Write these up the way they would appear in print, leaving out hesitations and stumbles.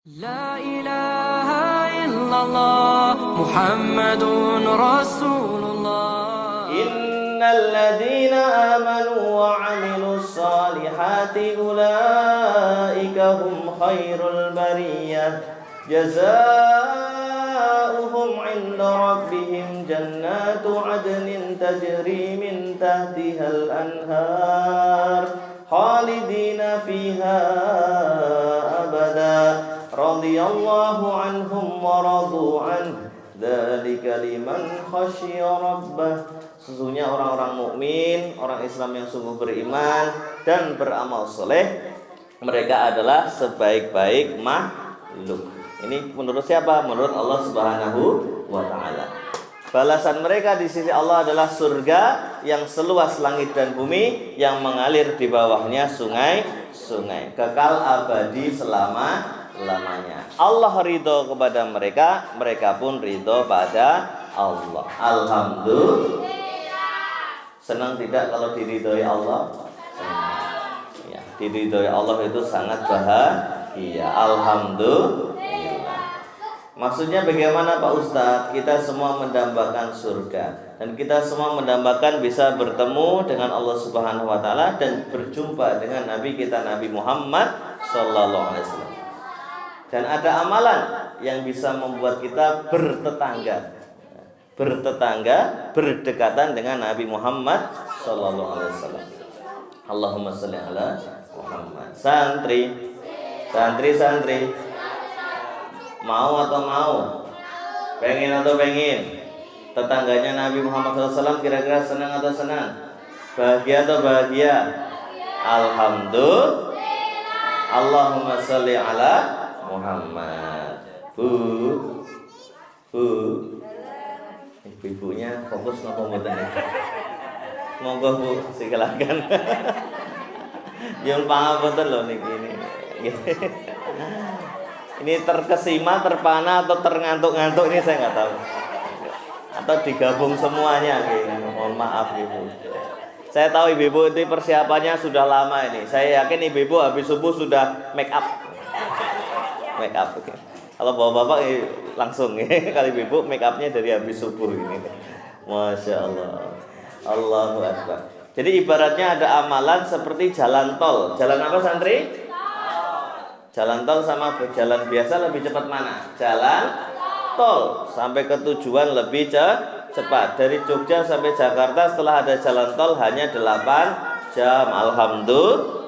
لا إله إلا الله محمد رسول الله إن الذين آمنوا وعملوا الصالحات أولئك هم خير البرية جزاؤهم عند ربهم جنات عدن تجري من تحتها الأنهار خالدين فيها أبدا رضي الله عنهم ورضوا عنه dzalika liman khasyya rabbah. Sesungguhnya orang-orang mukmin, orang Islam yang sungguh beriman dan beramal soleh, mereka adalah sebaik-baik makhluk. Ini menurut siapa? Menurut Allah Subhanahu wa taala. Balasan mereka di sisi Allah adalah surga yang seluas langit dan bumi, yang mengalir di bawahnya sungai-sungai, kekal abadi selama-lamanya. Allah ridho kepada mereka, mereka pun ridho pada Allah. Alhamdulillah. Senang tidak kalau diridhoi Allah? Senang. Ya, diridhoi Allah itu sangat bahagia. Alhamdulillah. Maksudnya bagaimana Pak Ustadz? Kita semua mendambakan surga, dan kita semua mendambakan bisa bertemu dengan Allah Subhanahu wa taala dan berjumpa dengan Nabi kita, Nabi Muhammad sallallahu alaihi wasallam. Dan ada amalan yang bisa membuat kita bertetangga, berdekatan dengan Nabi Muhammad sallallahu alaihi wasallam. Allahumma shalli ala Muhammad. Santri. Mau atau mau? Pengen atau pengen? Tetangganya Nabi Muhammad SAW kira-kira senang atau senang? Bahagia atau bahagia? Alhamdulillah. Allahumma sholli ala Muhammad. Bu, ibu-ibunya fokus nopo mboten ya? Monggo Bu, silakan. Yang pangapunten lho niki ini. Ini terkesima, terpana, atau terngantuk-ngantuk ini saya nggak tahu. Atau digabung semuanya gitu. Mohon maaf Ibu. Saya tahu ibu-ibu itu persiapannya sudah lama ini. Saya yakin ibu-ibu habis subuh sudah make up. Okay. Kalau bapak-bapak langsung ya. Kalau ibu make upnya dari habis subuh ini. Masya Allah. Allahu Akbar. Jadi ibaratnya ada amalan seperti jalan tol. Jalan apa santri? Jalan tol sama jalan biasa lebih cepat mana? Jalan tol. Sampai ke tujuan lebih cepat. Dari Jogja sampai Jakarta setelah ada jalan tol hanya 8 jam. Alhamdulillah.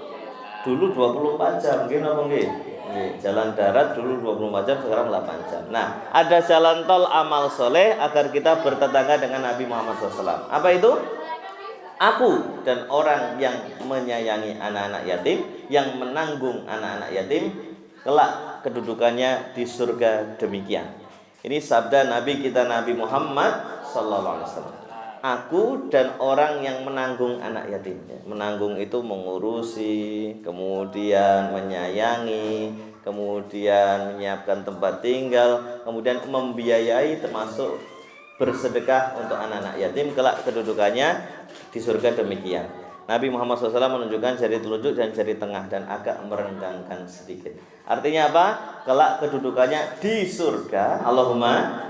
Dulu 24 jam. Gini apa nggih? Jalan darat dulu 24 jam, sekarang 8 jam. Nah, ada jalan tol amal soleh agar kita bertetangga dengan Nabi Muhammad SAW. Apa itu? Aku dan orang yang menyayangi anak-anak yatim, yang menanggung anak-anak yatim, kelak kedudukannya di surga demikian. Ini sabda Nabi kita, Nabi Muhammad sallallahu alaihi wasallam. Aku dan orang yang menanggung anak yatim. Menanggung itu mengurusi, kemudian menyayangi, kemudian menyiapkan tempat tinggal, kemudian membiayai, termasuk bersedekah untuk anak-anak yatim, kelak kedudukannya di surga demikian. Nabi Muhammad SAW menunjukkan jari telunjuk dan jari tengah dan agak merenggangkan sedikit. Artinya apa? Kelak kedudukannya di surga. Allahumma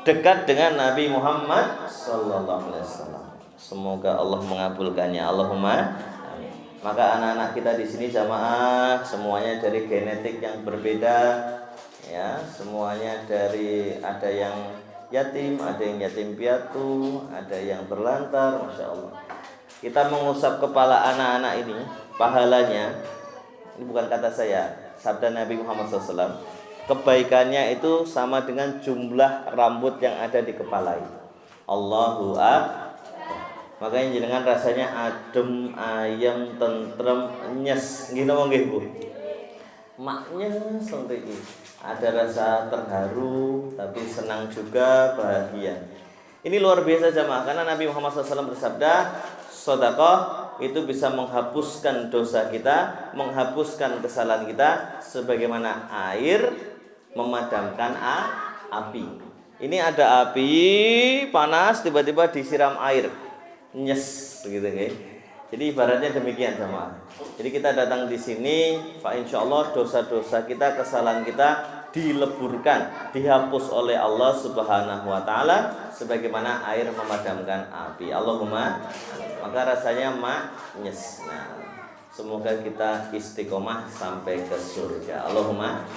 dekat dengan Nabi Muhammad SAW. Semoga Allah mengabulkannya. Allahumma amin. Maka anak-anak kita di sini jamaah semuanya dari genetik yang berbeda, ya, semuanya dari ada yang yatim, ada yang yatim piatu, ada yang berlantar, masya Allah. Kita mengusap kepala anak-anak ini, pahalanya, ini bukan kata saya, sabda Nabi Muhammad SAW. Kebaikannya itu sama dengan jumlah rambut yang ada di kepala itu. Allahu Akbar. Makanya jenengan rasanya adem, ayam, tentrem, nyes. Gini nggih Bu. Maknya seperti ini. Ada rasa terharu, tapi senang juga, bahagia. Ini luar biasa jamaah, karena Nabi Muhammad SAW bersabda, sedekah itu bisa menghapuskan dosa kita, menghapuskan kesalahan kita, sebagaimana air memadamkan api. Ini ada api panas, tiba-tiba disiram air, nyes, begitu kan? Jadi ibaratnya demikian jamaah. Jadi kita datang di sini, fa insyaallah dosa-dosa kita, kesalahan kita dileburkan, dihapus oleh Allah Subhanahu wa taala sebagaimana air memadamkan api. Allahumma, maka rasanya maknyes. Nah, semoga kita istiqomah sampai ke surga. Allahumma.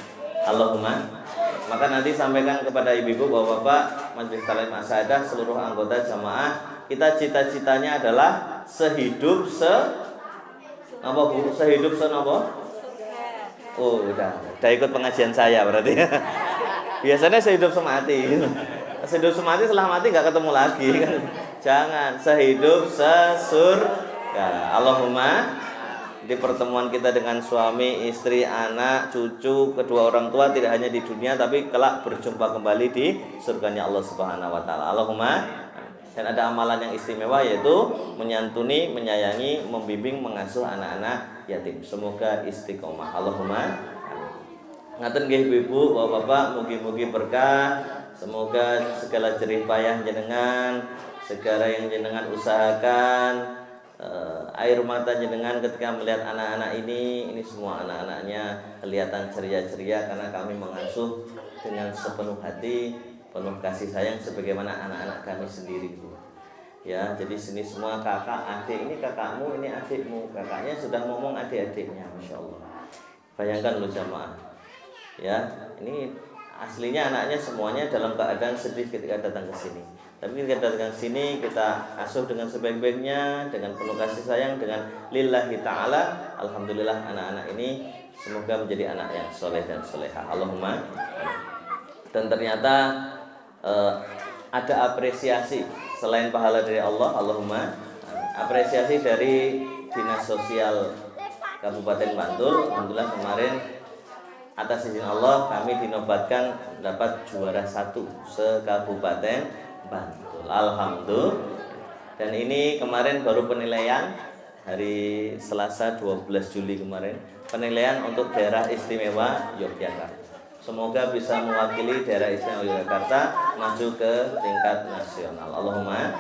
Maka nanti sampaikan kepada ibu-ibu, bapak-bapak, majelis taklim asyadah, seluruh anggota jamaah, kita cita-citanya adalah sehidup Oh, udah ikut pengajian saya berarti. Biasanya sehidup semati. Sehidup semati setelah mati nggak ketemu lagi kan. Jangan, sehidup sesurga. Allahumma, di pertemuan kita dengan suami, istri, anak, cucu, kedua orang tua tidak hanya di dunia tapi kelak berjumpa kembali di surganya Allah Subhanahu wa taala. Allahumma. Dan ada amalan yang istimewa yaitu menyantuni, menyayangi, membimbing, mengasuh anak-anak yatim. Semoga istiqomah. Allahumma. Ngaten nggih ibu-ibu, bapak-bapak, mugi-mugi berkah. Semoga segala jerih payah jenengan, segala yang jenengan usahakan, air mata jenengan ketika melihat anak-anak ini semua anak-anaknya kelihatan ceria-ceria karena kami mengasuh dengan sepenuh hati, penuh kasih sayang sebagaimana anak-anak kami sendiri. Ya, jadi sini semua kakak, adik, ini kakakmu, ini adikmu. Kakaknya sudah ngomong adik-adiknya, Masya Allah. Bayangkan lu jamaah. Ya, ini aslinya anaknya semuanya dalam keadaan sedih ketika datang ke sini. Tapi ketika datang ke sini kita asuh dengan sebaik-baiknya, dengan penuh kasih sayang, dengan lillahi ta'ala. Alhamdulillah anak-anak ini semoga menjadi anak yang soleh dan soleha. Allahumma. Dan ternyata ada apresiasi selain pahala dari Allah. Allahumma. Apresiasi dari Dinas Sosial Kabupaten Bantul. Alhamdulillah kemarin atas izin Allah kami dinobatkan dapat juara 1 se-Kabupaten Bantul. Alhamdulillah. Dan ini kemarin baru penilaian hari Selasa 12 Juli kemarin. Penilaian untuk daerah istimewa Yogyakarta. Semoga bisa mewakili daerah istimewa Yogyakarta maju ke tingkat nasional. Allahumma.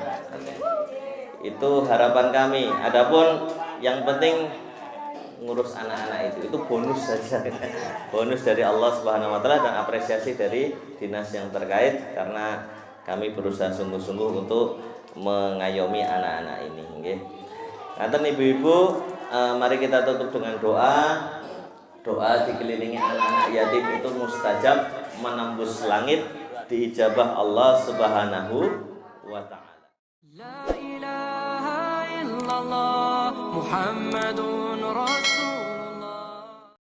Itu harapan kami. Adapun yang penting ngurus anak-anak itu bonus saja. Bonus dari Allah Subhanahu wa taala dan apresiasi dari dinas yang terkait karena kami berusaha sungguh-sungguh untuk mengayomi anak-anak ini nggih. Ngaten ibu-ibu, mari kita tutup dengan doa. Doa dikelilingi anak-anak yatim itu mustajab, menembus langit, diijabah Allah Subhanahu wa taala. La ilaha illallah Muhammadun Rasul